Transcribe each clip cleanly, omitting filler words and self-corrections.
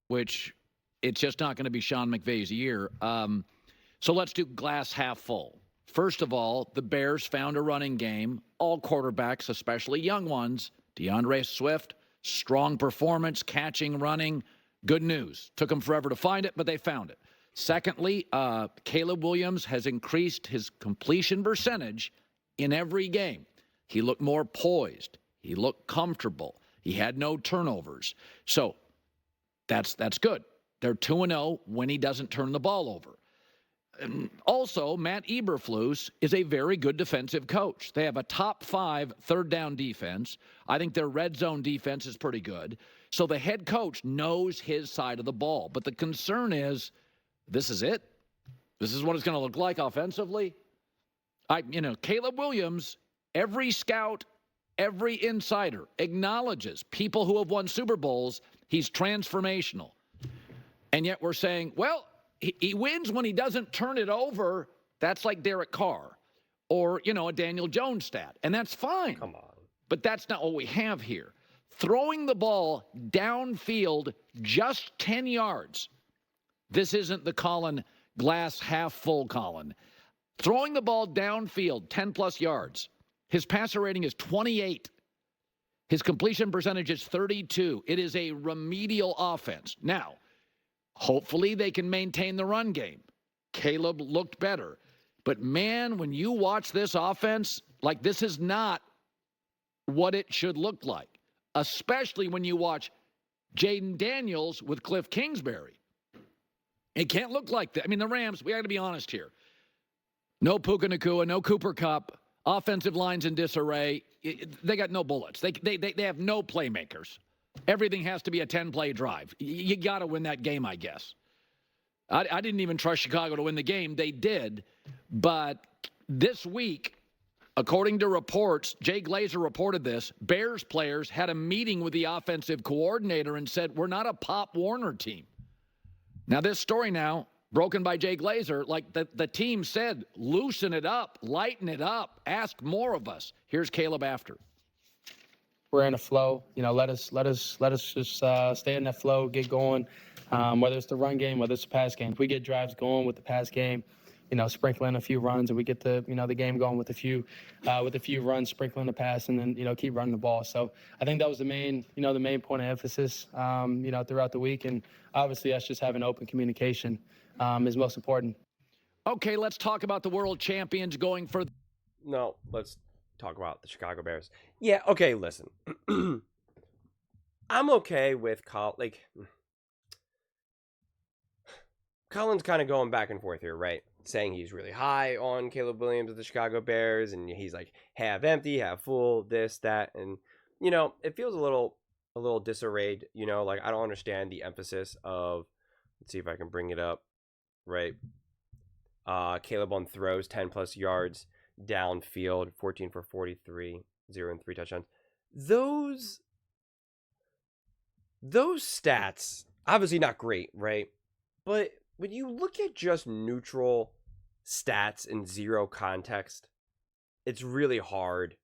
which it's just not going to be Sean McVay's year. So let's do glass half full. First of all, the Bears found a running game. All quarterbacks, especially young ones, DeAndre Swift, strong performance, catching, running. Good news. Took them forever to find it, but they found it. Secondly, Caleb Williams has increased his completion percentage in every game. He looked more poised. He looked comfortable. He had no turnovers. So that's good. They're 2-0 when he doesn't turn the ball over. Also, Matt Eberflus is a very good defensive coach. They have a top 5 third down defense. I think their red zone defense is pretty good. So the head coach knows his side of the ball. But the concern is, this is it? This is what it's going to look like offensively? Caleb Williams, every scout, every insider acknowledges people who have won Super Bowls, he's transformational. And yet we're saying, well, he wins when he doesn't turn it over. That's like Derek Carr or, a Daniel Jones stat. And that's fine. Come on. But that's not what we have here. Throwing the ball downfield just 10 yards. This isn't the Colin glass half full Colin. Throwing the ball downfield 10-plus yards. His passer rating is 28. His completion percentage is 32. It is a remedial offense. Now, hopefully they can maintain the run game. Caleb looked better. But, man, when you watch this offense, this is not what it should look like, especially when you watch Jaden Daniels with Cliff Kingsbury. It can't look like that. The Rams, we got to be honest here. No Puka Nacua, no Cooper Kupp, offensive lines in disarray. They got no bullets. They have no playmakers. Everything has to be a 10-play drive. You got to win that game, I guess. I didn't even trust Chicago to win the game. They did. But this week, according to reports, Jay Glazer reported this, Bears players had a meeting with the offensive coordinator and said, we're not a Pop Warner team. Now, this story now, broken by Jay Glazer, the team said, loosen it up, lighten it up, ask more of us. Here's Caleb after. We're in a flow. Let us just stay in that flow, get going. Whether it's the run game, whether it's the pass game. If we get drives going with the pass game, sprinkling a few runs, and we get the game going with a few runs, sprinkling the pass, and then keep running the ball. So I think that was the main point of emphasis throughout the week, and obviously us just having open communication is most important. Okay, let's talk about the world champions going for. No, let's talk about the Chicago Bears. Yeah, okay, listen. I'm okay with Colin's kind of going back and forth here, right? Saying he's really high on Caleb Williams of the Chicago Bears, and he's like half empty, half full, this, that, and it feels a little disarrayed, I don't understand the emphasis of, let's see if I can bring it up, right? Caleb on throws, 10-plus yards, downfield, 14 for 43, 0 and 3 touchdowns. Those stats, obviously not great, right? But when you look at just neutral stats in zero context, it's really hard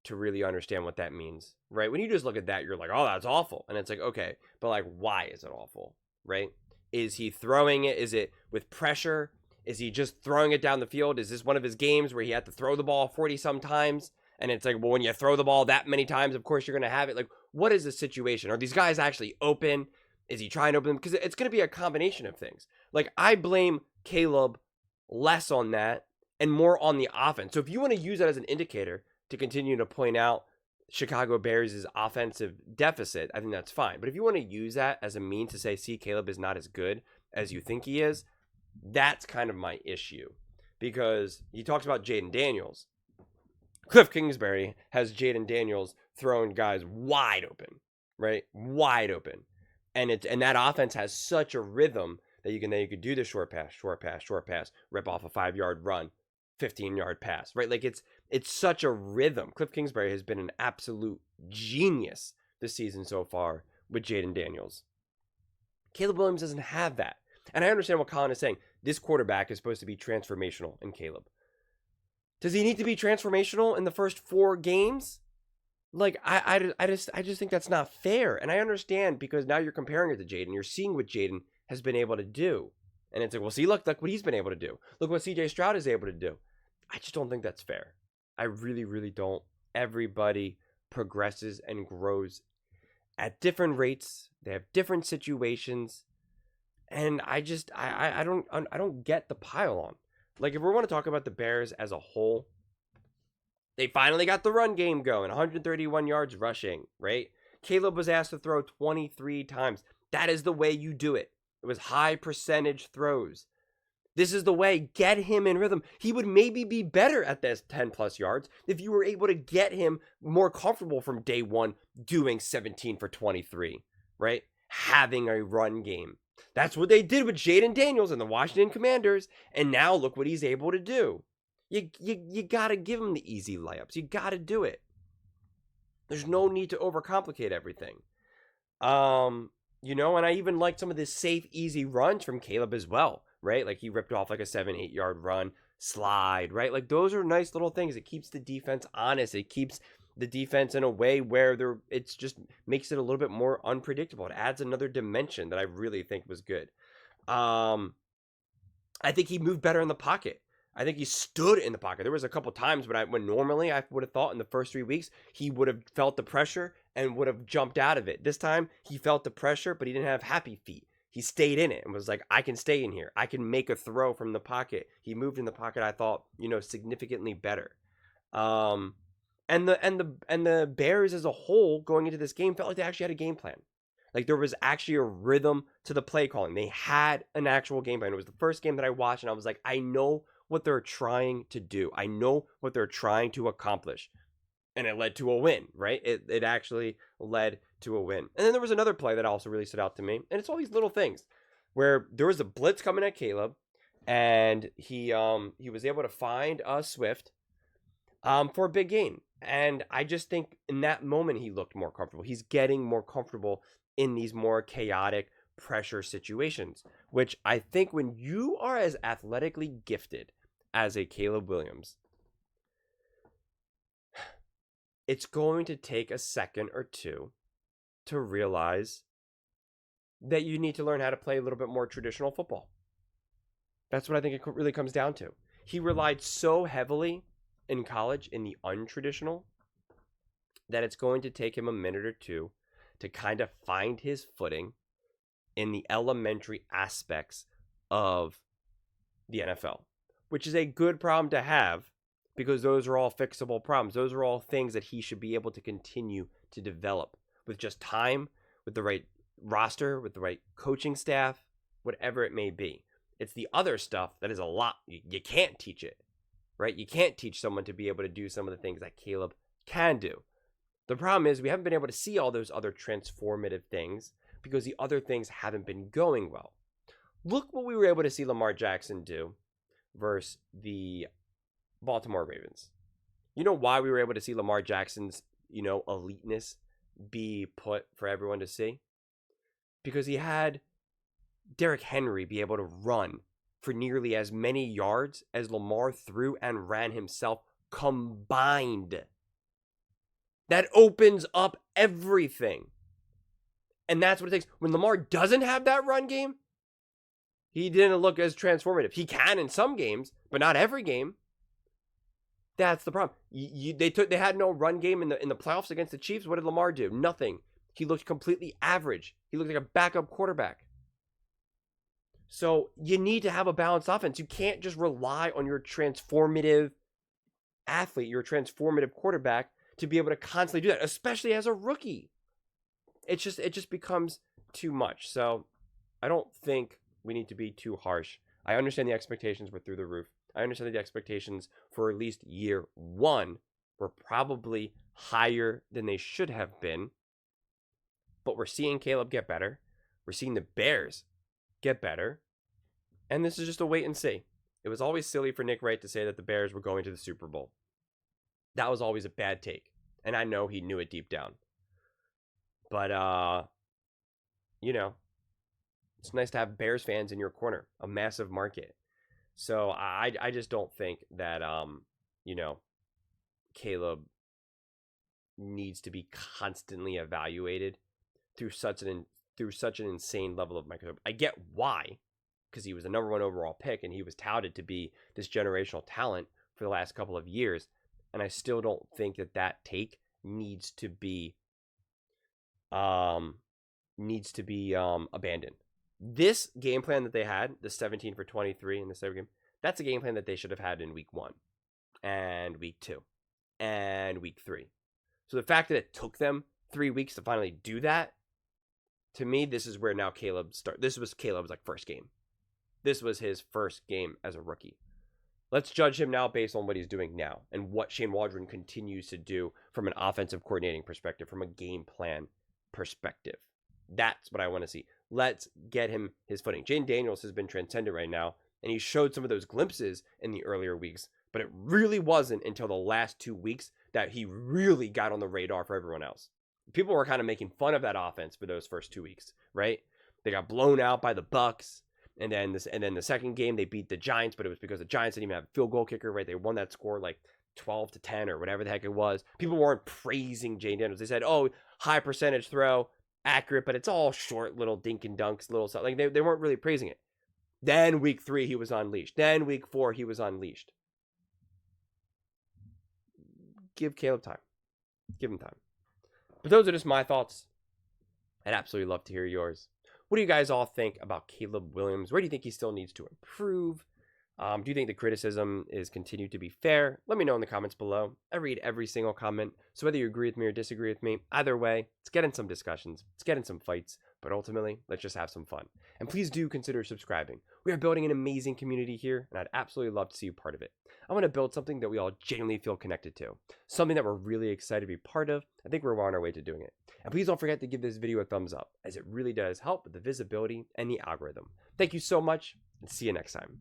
to really understand what that means, right? When you just look at that, you're like, oh, that's awful. And it's like, okay, but why is it awful, right? Is he throwing it? Is it with pressure? Is he just throwing it down the field? Is this one of his games where he had to throw the ball 40-some times? And it's like, well, when you throw the ball that many times, of course you're going to have it. What is the situation? Are these guys actually open? Is he trying to open them? Because it's going to be a combination of things. I blame Caleb less on that and more on the offense. So if you want to use that as an indicator to continue to point out Chicago Bears' offensive deficit, I think that's fine. But if you want to use that as a mean to say, see, Caleb is not as good as you think he is, that's kind of my issue. Because he talks about Jaden Daniels. Cliff Kingsbury has Jaden Daniels throwing guys wide open, right? Wide open. And that offense has such a rhythm that you can do the short pass, rip off a 5-yard run, 15-yard pass, right? It's such a rhythm. Cliff Kingsbury has been an absolute genius this season so far with Jaden Daniels. Caleb Williams doesn't have that. And I understand what Colin is saying. This quarterback is supposed to be transformational in Caleb. Does he need to be transformational in the first 4 games? Like I just think that's not fair. And I understand because now you're comparing it to Jaden. You're seeing what Jaden has been able to do. And it's like, well, see, look what he's been able to do. Look what CJ Stroud is able to do. I just don't think that's fair. I really, really don't. Everybody progresses and grows at different rates. They have different situations. And I don't get the pile on. Like, if we want to talk about the Bears as a whole, they finally got the run game going, 131 yards rushing, right? Caleb was asked to throw 23 times. That is the way you do it. It was high percentage throws. This is the way. Get him in rhythm. He would maybe be better at this 10 plus yards if you were able to get him more comfortable from day one doing 17 for 23, right? Having a run game. That's what they did with Jaden Daniels and the Washington Commanders, and now look what he's able to do. You got to give him the easy layups. You got to do it. There's no need to overcomplicate everything. And I even liked some of the safe, easy runs from Caleb as well, right? Like he ripped off like a 7-8 yard run, slide, right? Like those are nice little things. It keeps the defense honest. It keeps the defense in a way where it's just makes it a little bit more unpredictable. It adds another dimension that I really think was good. I think he moved better in the pocket. I think he stood in the pocket. There was a couple times when normally I would have thought in the first 3 weeks he would have felt the pressure and would have jumped out of it. This time he felt the pressure, but he didn't have happy feet. He stayed in it and was like, I can stay in here. I can make a throw from the pocket. He moved in the pocket, I thought, significantly better. And the Bears as a whole going into this game felt like they actually had a game plan. Like there was actually a rhythm to the play calling. They had an actual game plan. It was the first game that I watched and I was like, I know what they're trying to do. I know what they're trying to accomplish. And it led to a win, right? It actually led to a win. And then there was another play that also really stood out to me. And it's all these little things where there was a blitz coming at Caleb and he was able to find Swift for a big gain. And I just think in that moment he looked more comfortable. He's getting more comfortable in these more chaotic pressure situations, which I think when you are as athletically gifted as a Caleb Williams, it's going to take a second or two to realize that you need to learn how to play a little bit more traditional football. That's what I think it really comes down to. He relied so heavily in college in the untraditional that it's going to take him a minute or two to kind of find his footing in the elementary aspects of the NFL, which is a good problem to have because those are all fixable problems. Those are all things that he should be able to continue to develop with just time, with the right roster, with the right coaching staff, whatever it may be. It's the other stuff that is a lot. You can't teach it, right? You can't teach someone to be able to do some of the things that Caleb can do. The problem is we haven't been able to see all those other transformative things because the other things haven't been going well. Look what we were able to see Lamar Jackson do versus the Baltimore Ravens. You know why we were able to see Lamar Jackson's, eliteness be put for everyone to see? Because he had Derrick Henry be able to run for nearly as many yards as Lamar threw and ran himself combined. That opens up everything. And that's what it takes. When Lamar doesn't have that run game, he didn't look as transformative. He can in some games, but not every game. That's the problem. They had no run game in the playoffs against the Chiefs. What did Lamar do? Nothing. He looked completely average. He looked like a backup quarterback. So you need to have a balanced offense. You can't just rely on your transformative athlete, your transformative quarterback to be able to constantly do that, especially as a rookie. It just becomes too much. So I don't think we need to be too harsh. I understand the expectations were through the roof. I understand that the expectations for at least year one were probably higher than they should have been. But we're seeing Caleb get better. We're seeing the Bears get better. And this is just a wait and see. It was always silly for Nick Wright to say that the Bears were going to the Super Bowl. That was always a bad take. And I know he knew it deep down. But, it's nice to have Bears fans in your corner, a massive market. So I just don't think that, Caleb needs to be constantly evaluated through such an insane level of microscope. I get why, because he was the number 1 overall pick and he was touted to be this generational talent for the last couple of years, and I still don't think that take needs to be abandoned. This game plan that they had, the 17 for 23 in the second game, that's a game plan that they should have had in week 1 and week 2 and week 3. So the fact that it took them 3 weeks to finally do that, to me, this is where now this was Caleb's first game. This was his first game as a rookie. Let's judge him now based on what he's doing now and what Shane Waldron continues to do from an offensive coordinating perspective, from a game plan perspective. That's what I want to see. Let's get him his footing. Jaden Daniels has been transcendent right now, and he showed some of those glimpses in the earlier weeks, but it really wasn't until the last 2 weeks that he really got on the radar for everyone else. People were kind of making fun of that offense for those first 2 weeks, right? They got blown out by the Bucks, and then the second game they beat the Giants, but it was because the Giants didn't even have a field goal kicker, right? They won that score 12-10 or whatever the heck it was. People weren't praising Jaden Daniels. They said, "Oh, high percentage throw, accurate, but it's all short little dink and dunks, little stuff." Like they weren't really praising it. Then week 3 he was unleashed. Then week 4 he was unleashed. Give Caleb time. Give him time. But those are just my thoughts. I'd absolutely love to hear yours. What do you guys all think about Caleb Williams? Where do you think he still needs to improve? Do you think the criticism is continued to be fair? Let me know in the comments below. I read every single comment, so whether you agree with me or disagree with me, either way, let's get in some discussions, let's get in some fights, but ultimately, let's just have some fun. And please do consider subscribing. We are building an amazing community here, and I'd absolutely love to see you part of it. I want to build something that we all genuinely feel connected to, something that we're really excited to be part of. I think we're on our way to doing it. And please don't forget to give this video a thumbs up, as it really does help with the visibility and the algorithm. Thank you so much, and see you next time.